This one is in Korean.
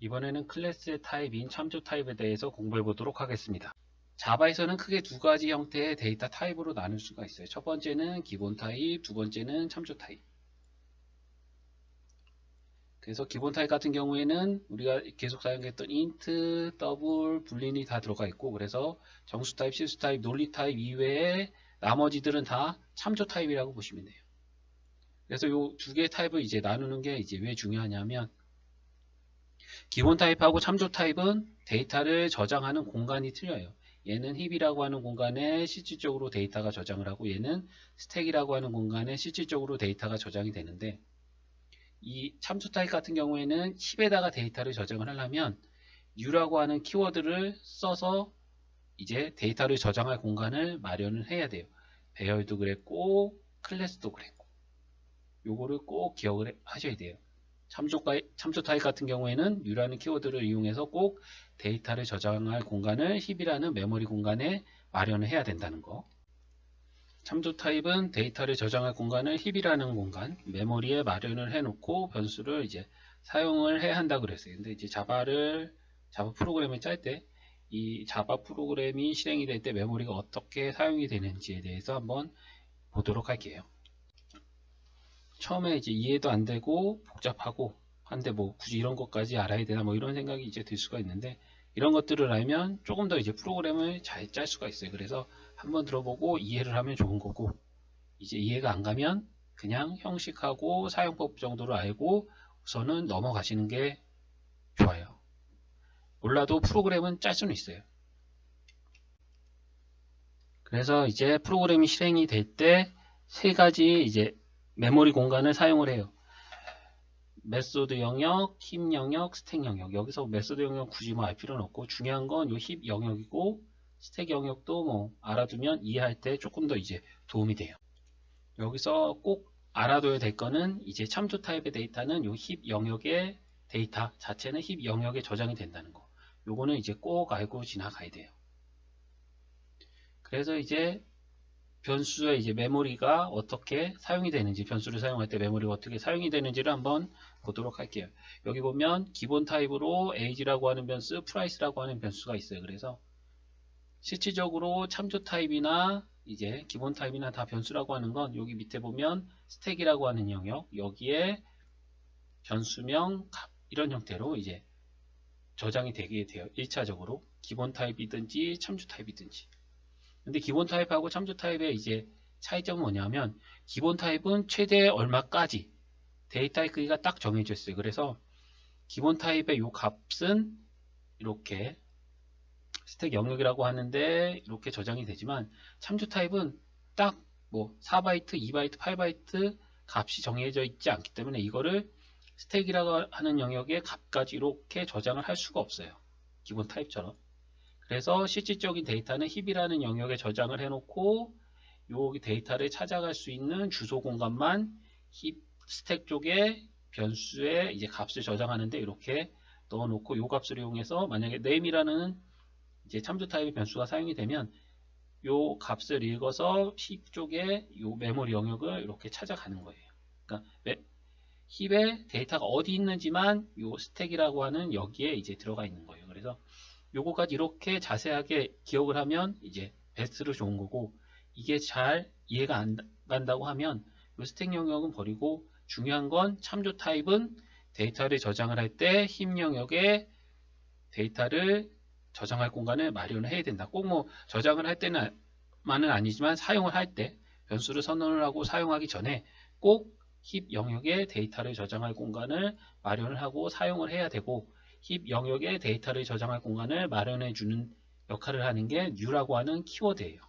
이번에는 클래스의 타입인 참조 타입에 대해서 공부해 보도록 하겠습니다. 자바에서는 크게 두 가지 형태의 데이터 타입으로 나눌 수가 있어요. 첫 번째는 기본 타입, 두 번째는 참조 타입. 그래서 기본 타입 같은 경우에는 우리가 계속 사용했던 int, 더블, 불린이 다 들어가 있고, 그래서 정수 타입, 실수 타입, 논리 타입 이외에 나머지들은 다 참조 타입이라고 보시면 돼요. 그래서 이 두 개의 타입을 이제 나누는 게 이제 왜 중요하냐면, 기본 타입하고 참조 타입은 데이터를 저장하는 공간이 틀려요. 얘는 힙이라고 하는 공간에 실질적으로 데이터가 저장을 하고, 얘는 스택이라고 하는 공간에 실질적으로 데이터가 저장이 되는데, 이 참조 타입 같은 경우에는 힙에다가 데이터를 저장을 하려면 new라고 하는 키워드를 써서 이제 데이터를 저장할 공간을 마련을 해야 돼요. 배열도 그랬고 클래스도 그랬고, 요거를 꼭 기억을 하셔야 돼요. 참조 타입 같은 경우에는 new라는 키워드를 이용해서 꼭 데이터를 저장할 공간을 힙이라는 메모리 공간에 마련을 해야 된다는 거. 참조 타입은 데이터를 저장할 공간을 힙이라는 공간, 메모리에 마련을 해놓고 변수를 이제 사용을 해야 한다 그랬어요. 근데 이제 자바 프로그램을 짤 때 이 자바 프로그램이 실행이 될 때 메모리가 어떻게 사용이 되는지에 대해서 한번 보도록 할게요. 처음에 이제 이해도 안 되고 복잡하고 한데 뭐 굳이 이런 것까지 알아야 되나 뭐 이런 생각이 이제 들 수가 있는데, 이런 것들을 알면 조금 더 이제 프로그램을 잘 짤 수가 있어요. 그래서 한번 들어보고 이해를 하면 좋은 거고, 이제 이해가 안 가면 그냥 형식하고 사용법 정도로 알고 우선은 넘어가시는 게 좋아요. 몰라도 프로그램은 짤 수는 있어요. 그래서 이제 프로그램이 실행이 될 때 세 가지 이제 메모리 공간을 사용을 해요. 메소드 영역, 힙 영역, 스택 영역. 여기서 메소드 영역 굳이 뭐 알 필요는 없고, 중요한 건 요 힙 영역이고 스택 영역도 뭐 알아두면 이해할 때 조금 더 이제 도움이 돼요. 여기서 꼭 알아둬야 될 거는 이제 참조 타입의 데이터는 요 힙 영역의 데이터 자체는 힙 영역에 저장이 된다는 거. 요거는 이제 꼭 알고 지나가야 돼요. 그래서 이제 변수의 이제 메모리가 어떻게 사용이 되는지, 변수를 사용할 때 메모리가 어떻게 사용이 되는지를 한번 보도록 할게요. 여기 보면 기본 타입으로 age라고 하는 변수, price라고 하는 변수가 있어요. 그래서 실질적으로 참조 타입이나 이제 기본 타입이나 다 변수라고 하는 건 여기 밑에 보면 스택이라고 하는 영역, 여기에 변수명, 값 이런 형태로 이제 저장이 되게 돼요. 1차적으로 기본 타입이든지 참조 타입이든지. 근데 기본 타입하고 참조 타입의 이제 차이점은 뭐냐면, 기본 타입은 최대 얼마까지 데이터의 크기가 딱 정해져 있어요. 그래서 기본 타입의 요 값은 이렇게 스택 영역이라고 하는데 이렇게 저장이 되지만, 참조 타입은 딱 뭐 4바이트, 2바이트, 8바이트 값이 정해져 있지 않기 때문에 이거를 스택이라고 하는 영역의 값까지 이렇게 저장을 할 수가 없어요. 기본 타입처럼. 그래서 실질적인 데이터는 힙이라는 영역에 저장을 해놓고 요 데이터를 찾아갈 수 있는 주소 공간만 힙 스택 쪽에 변수에 이제 값을 저장하는데 이렇게 넣어놓고, 요 값을 이용해서 만약에 name이라는 이제 참조 타입의 변수가 사용이 되면 요 값을 읽어서 힙 쪽에 요 메모리 영역을 이렇게 찾아가는 거예요. 그러니까 힙에 데이터가 어디 있는지만 요 스택이라고 하는 여기에 이제 들어가 있는 거예요. 그래서 요거까지 이렇게 자세하게 기억을 하면 이제 베스트로 좋은 거고, 이게 잘 이해가 안 간다고 하면 요 스택 영역은 버리고, 중요한 건 참조 타입은 데이터를 저장을 할 때 힙 영역에 데이터를 저장할 공간을 마련을 해야 된다. 꼭 뭐 저장을 할 때만은 아니지만 사용을 할 때, 변수를 선언을 하고 사용하기 전에 꼭 힙 영역에 데이터를 저장할 공간을 마련을 하고 사용을 해야 되고, 힙 영역에 데이터를 저장할 공간을 마련해 주는 역할을 하는 게 new라고 하는 키워드예요.